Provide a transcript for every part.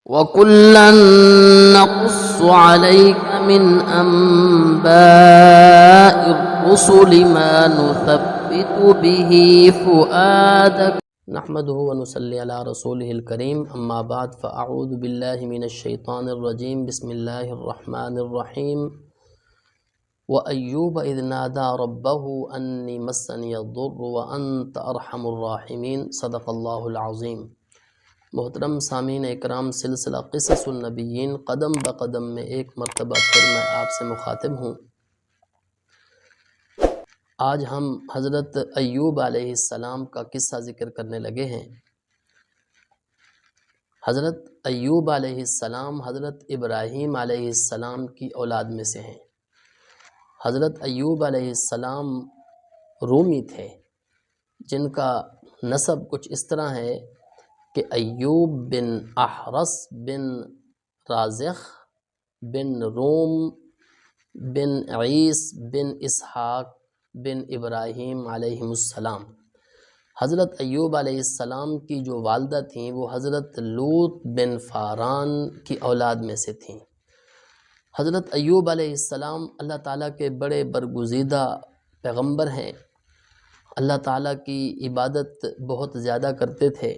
وَكُلًّا نَّقُصُّ عَلَيْكَ مِنْ أَنبَاءِ الرُّسُلِ مَا نُثَبِّتُ بِهِ فُؤَادَكَ نحمده ونصلي على رسوله الكريم اما بعد فاعوذ باللہ من الشیطان الرجیم بسم اللہ الرحمن الرحیم وَأَيُّوبَ إِذْ نَادَى رَبَّهُ أَنِّي مَسَّنِيَ الضُّرُّ وَأَنْتَ أَرْحَمُ الرَّاحِمِينَ صدق اللہ العظیم۔ محترم سامعین اکرام، سلسلہ قصص النبیین قدم بقدم میں ایک مرتبہ پھر میں آپ سے مخاطب ہوں۔ آج ہم حضرت ایوب علیہ السلام کا قصہ ذکر کرنے لگے ہیں۔ حضرت ایوب علیہ السلام حضرت ابراہیم علیہ السلام کی اولاد میں سے ہیں۔ حضرت ایوب علیہ السلام رومی تھے، جن کا نسب کچھ اس طرح ہے کہ ایوب بن احرس بن رازخ بن روم بن عیس بن اسحاق بن ابراہیم علیہ السلام۔ حضرت ایوب علیہ السلام کی جو والدہ تھیں وہ حضرت لوط بن فاران کی اولاد میں سے تھیں۔ حضرت ایوب علیہ السلام اللہ تعالیٰ کے بڑے برگزیدہ پیغمبر ہیں۔ اللہ تعالیٰ کی عبادت بہت زیادہ کرتے تھے۔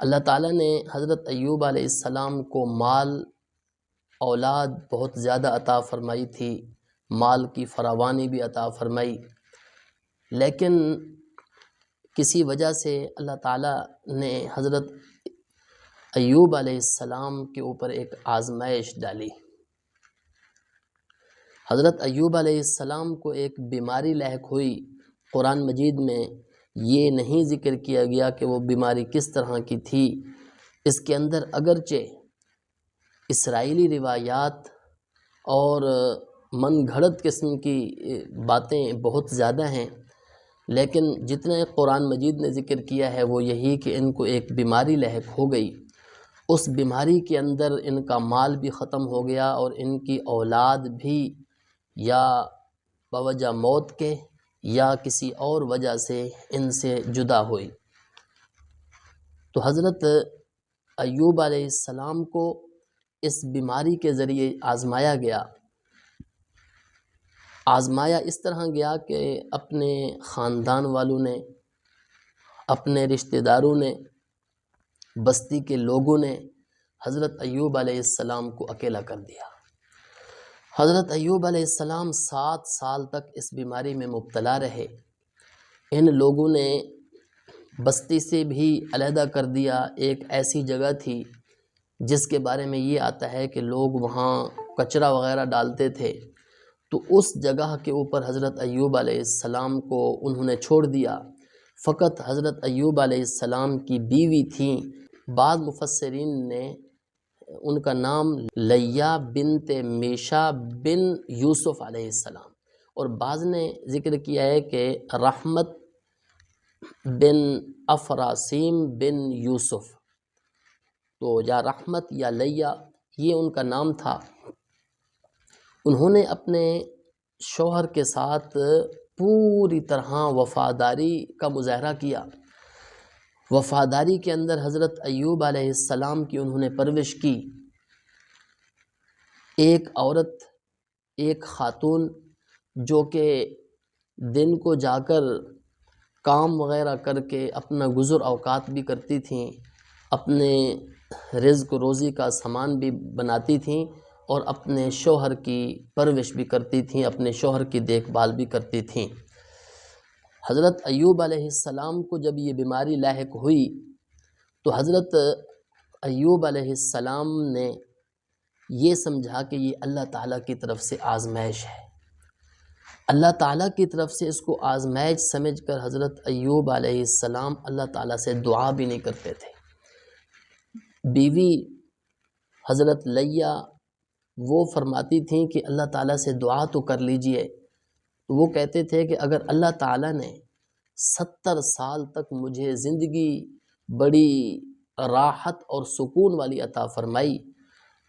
اللہ تعالیٰ نے حضرت ایوب علیہ السلام کو مال اولاد بہت زیادہ عطا فرمائی تھی، مال کی فراوانی بھی عطا فرمائی، لیکن کسی وجہ سے اللہ تعالیٰ نے حضرت ایوب علیہ السلام کے اوپر ایک آزمائش ڈالی۔ حضرت ایوب علیہ السلام کو ایک بیماری لاحق ہوئی۔ قرآن مجید میں یہ نہیں ذکر کیا گیا کہ وہ بیماری کس طرح کی تھی۔ اس کے اندر اگرچہ اسرائیلی روایات اور من گھڑت قسم کی باتیں بہت زیادہ ہیں، لیکن جتنا قرآن مجید نے ذکر کیا ہے وہ یہی کہ ان کو ایک بیماری لاحق ہو گئی۔ اس بیماری کے اندر ان کا مال بھی ختم ہو گیا اور ان کی اولاد بھی یا بوجہ موت کے یا کسی اور وجہ سے ان سے جدا ہوئی۔ تو حضرت ایوب علیہ السلام کو اس بیماری کے ذریعے آزمایا گیا۔ آزمایا اس طرح گیا کہ اپنے خاندان والوں نے، اپنے رشتہ داروں نے، بستی کے لوگوں نے حضرت ایوب علیہ السلام کو اکیلا کر دیا۔ حضرت ایوب علیہ السلام 7 سال تک اس بیماری میں مبتلا رہے۔ ان لوگوں نے بستی سے بھی علیحدہ کر دیا۔ ایک ایسی جگہ تھی جس کے بارے میں یہ آتا ہے کہ لوگ وہاں کچرا وغیرہ ڈالتے تھے، تو اس جگہ کے اوپر حضرت ایوب علیہ السلام کو انہوں نے چھوڑ دیا۔ فقط حضرت ایوب علیہ السلام کی بیوی تھیں، بعض مفسرین نے ان کا نام لیہ بنت میشا بن یوسف علیہ السلام، اور بعض نے ذکر کیا ہے کہ رحمت بن افراسیم بن یوسف، تو یا رحمت یا لیہ یہ ان کا نام تھا۔ انہوں نے اپنے شوہر کے ساتھ پوری طرح وفاداری کا مظاہرہ کیا۔ وفاداری کے اندر حضرت ایوب علیہ السلام کی انہوں نے پرورش کی۔ ایک عورت، ایک خاتون جو کہ دن کو جا کر کام وغیرہ کر کے اپنا گزر اوقات بھی کرتی تھیں، اپنے رزق روزی کا سامان بھی بناتی تھیں اور اپنے شوہر کی پرورش بھی کرتی تھیں، اپنے شوہر کی دیکھ بھال بھی کرتی تھیں۔ حضرت ایوب علیہ السلام کو جب یہ بیماری لاحق ہوئی تو حضرت ایوب علیہ السلام نے یہ سمجھا کہ یہ اللہ تعالیٰ کی طرف سے آزمائش ہے۔ اللہ تعالیٰ کی طرف سے اس کو آزمائش سمجھ کر حضرت ایوب علیہ السلام اللہ تعالیٰ سے دعا بھی نہیں کرتے تھے۔ بیوی حضرت لیہ وہ فرماتی تھیں کہ اللہ تعالیٰ سے دعا تو کر لیجئے، تو وہ کہتے تھے کہ اگر اللہ تعالیٰ نے 70 سال تک مجھے زندگی بڑی راحت اور سکون والی عطا فرمائی،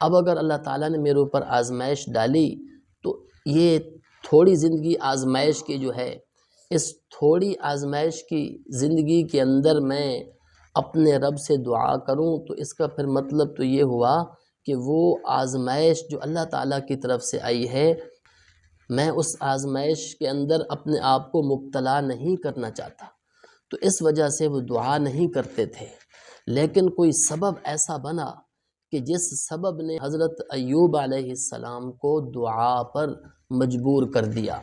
اب اگر اللہ تعالیٰ نے میرے اوپر آزمائش ڈالی تو یہ تھوڑی زندگی آزمائش کی جو ہے، اس تھوڑی آزمائش کی زندگی کے اندر میں اپنے رب سے دعا کروں تو اس کا پھر مطلب تو یہ ہوا کہ وہ آزمائش جو اللہ تعالیٰ کی طرف سے آئی ہے، میں اس آزمائش کے اندر اپنے آپ کو مبتلا نہیں کرنا چاہتا، تو اس وجہ سے وہ دعا نہیں کرتے تھے۔ لیکن کوئی سبب ایسا بنا کہ جس سبب نے حضرت ایوب علیہ السلام کو دعا پر مجبور کر دیا،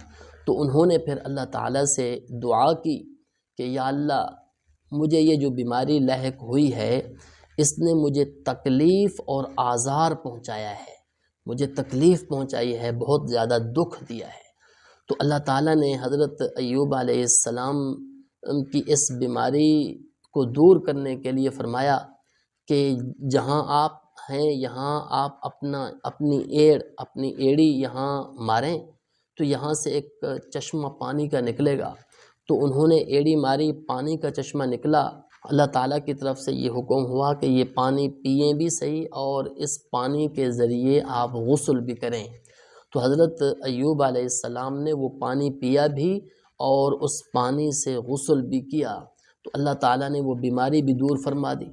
تو انہوں نے پھر اللہ تعالیٰ سے دعا کی کہ یا اللہ، مجھے یہ جو بیماری لاحق ہوئی ہے اس نے مجھے تکلیف اور آزار پہنچایا ہے، مجھے تکلیف پہنچائی ہے، بہت زیادہ دکھ دیا ہے۔ تو اللہ تعالیٰ نے حضرت ایوب علیہ السلام کی اس بیماری کو دور کرنے کے لیے فرمایا کہ جہاں آپ ہیں یہاں آپ اپنی ایڑی یہاں ماریں تو یہاں سے ایک چشمہ پانی کا نکلے گا۔ تو انہوں نے ایڑی ماری، پانی کا چشمہ نکلا۔ اللہ تعالیٰ کی طرف سے یہ حکم ہوا کہ یہ پانی پئیں بھی صحیح اور اس پانی کے ذریعے آپ غسل بھی کریں۔ تو حضرت ایوب علیہ السلام نے وہ پانی پیا بھی اور اس پانی سے غسل بھی کیا، تو اللہ تعالیٰ نے وہ بیماری بھی دور فرما دی۔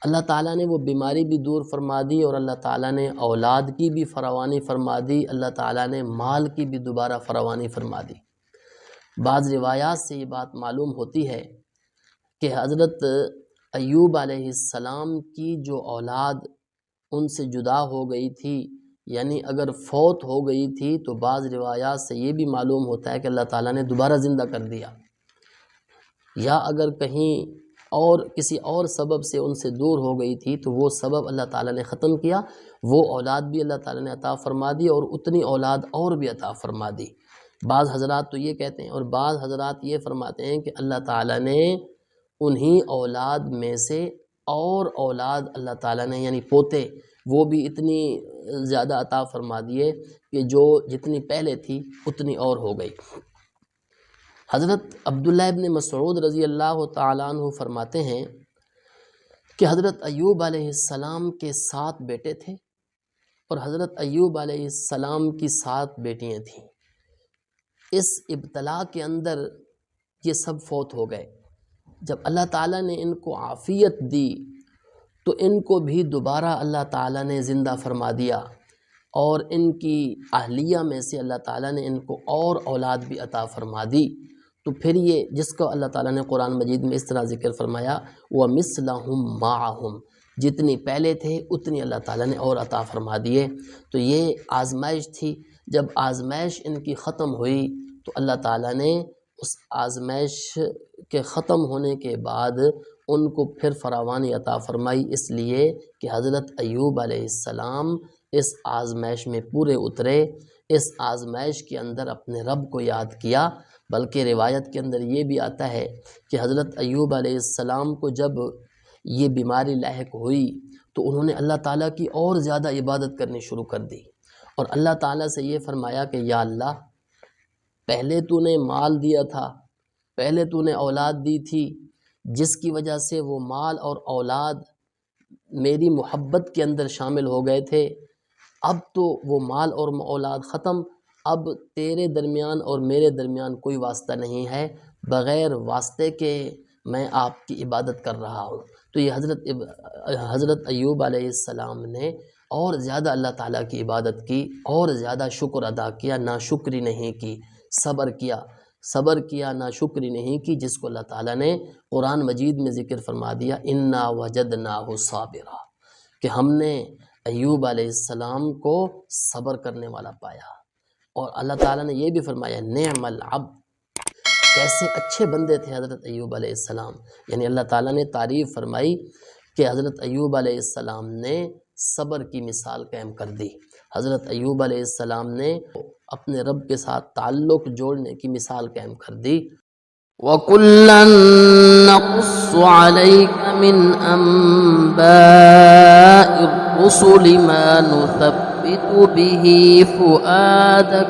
اللہ تعالیٰ نے وہ بیماری بھی دور فرما دی اور اللہ تعالیٰ نے اولاد کی بھی فراوانی فرما دی، اللہ تعالیٰ نے مال کی بھی دوبارہ فراوانی فرما دی۔ بعض روایات سے یہ بات معلوم ہوتی ہے کہ حضرت ایوب علیہ السلام کی جو اولاد ان سے جدا ہو گئی تھی، یعنی اگر فوت ہو گئی تھی، تو بعض روایات سے یہ بھی معلوم ہوتا ہے کہ اللہ تعالیٰ نے دوبارہ زندہ کر دیا، یا اگر کہیں اور کسی اور سبب سے ان سے دور ہو گئی تھی تو وہ سبب اللہ تعالیٰ نے ختم کیا، وہ اولاد بھی اللہ تعالیٰ نے عطا فرما دی اور اتنی اولاد اور بھی عطا فرما دی۔ بعض حضرات تو یہ کہتے ہیں اور بعض حضرات یہ فرماتے ہیں کہ اللہ تعالیٰ نے انہی اولاد میں سے اور اولاد اللہ تعالیٰ نے یعنی پوتے وہ بھی اتنی زیادہ عطا فرما دیے کہ جو جتنی پہلے تھی اتنی اور ہو گئی۔ حضرت عبداللہ ابن مسعود رضی اللہ تعالیٰ عنہ فرماتے ہیں کہ حضرت ایوب علیہ السلام کے 7 بیٹے تھے اور حضرت ایوب علیہ السلام کی 7 بیٹیاں تھیں۔ اس ابتلا کے اندر یہ سب فوت ہو گئے۔ جب اللہ تعالیٰ نے ان کو عافیت دی تو ان کو بھی دوبارہ اللہ تعالیٰ نے زندہ فرما دیا اور ان کی اہلیہ میں سے اللہ تعالیٰ نے ان کو اور اولاد بھی عطا فرما دی۔ تو پھر یہ جس کو اللہ تعالیٰ نے قرآن مجید میں اس طرح ذکر فرمایا وَمِثْلَهُمْ مَعَهُمْ، جتنی پہلے تھے اتنی اللہ تعالیٰ نے اور عطا فرما دیے۔ تو یہ آزمائش تھی، جب آزمائش ان کی ختم ہوئی تو اللہ تعالیٰ نے اس آزمائش کے ختم ہونے کے بعد ان کو پھر فراوانی عطا فرمائی، اس لیے کہ حضرت ایوب علیہ السلام اس آزمائش میں پورے اترے، اس آزمائش کے اندر اپنے رب کو یاد کیا۔ بلکہ روایت کے اندر یہ بھی آتا ہے کہ حضرت ایوب علیہ السلام کو جب یہ بیماری لاحق ہوئی تو انہوں نے اللہ تعالیٰ کی اور زیادہ عبادت کرنی شروع کر دی اور اللہ تعالیٰ سے یہ فرمایا کہ یا اللہ، پہلے تو نے مال دیا تھا، پہلے تو نے اولاد دی تھی، جس کی وجہ سے وہ مال اور اولاد میری محبت کے اندر شامل ہو گئے تھے، اب تو وہ مال اور اولاد ختم، اب تیرے درمیان اور میرے درمیان کوئی واسطہ نہیں ہے، بغیر واسطے کے میں آپ کی عبادت کر رہا ہوں۔ تو یہ حضرت ایوب علیہ السلام نے اور زیادہ اللہ تعالیٰ کی عبادت کی اور زیادہ شکر ادا کیا، ناشکری نہیں کی، صبر کیا ناشکری نہیں کی، جس کو اللہ تعالیٰ نے قرآن مجید میں ذکر فرما دیا اِنَّا وَجَدْنَاهُ صَابِرًا، کہ ہم نے ایوب علیہ السلام کو صبر کرنے والا پایا۔ اور اللہ تعالیٰ نے یہ بھی فرمایا نعم العبد، کیسے اچھے بندے تھے حضرت ایوب علیہ السلام، یعنی اللہ تعالیٰ نے تعریف فرمائی کہ حضرت ایوب علیہ السلام نے صبر کی مثال قائم کر دی، حضرت ایوب علیہ السلام نے اپنے رب کے ساتھ تعلق جوڑنے کی مثال قائم کر دی۔ وَكُلًّا نَّقُصُّ عَلَيْكَ مِنْ أَنبَاءِ الرُّسُلِ مَا نُثَبِّتُ بِهِ فُؤَادَكَ